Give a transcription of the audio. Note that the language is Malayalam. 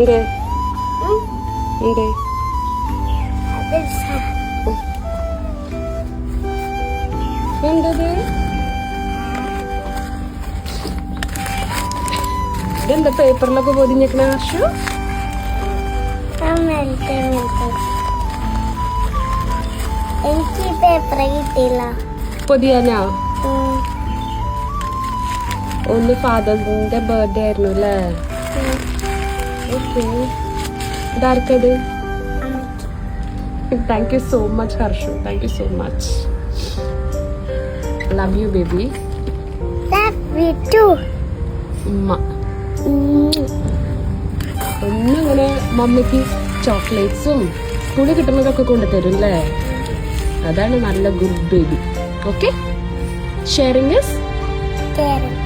എന്തേ എന്തേ എന്തത് ഇതെന്താ പേപ്പറിലൊക്കെ പൊതിഞ്ഞേക്കണ ഹർഷു? എനിക്ക് പേപ്പർ കിട്ടിയില്ല. പൊതിയാനാ? ഒന്ന് ഫാദറിന്റെ ബർത്ത്ഡേ ആയിരുന്നു അല്ലേ? ഓക്കെ. ഇതാർക്കത്? Thank you so much Harshu. Thank you so much. Love you baby. ഉമ്മ ഒന്നിങ്ങനെ മമ്മിക്ക് ചോക്ലേറ്റ്സും സ്കൂളിൽ കിട്ടുന്നതൊക്കെ കൊണ്ടുതരും അല്ലേ? അതാണ് നല്ല good baby. Okay, sharing is caring.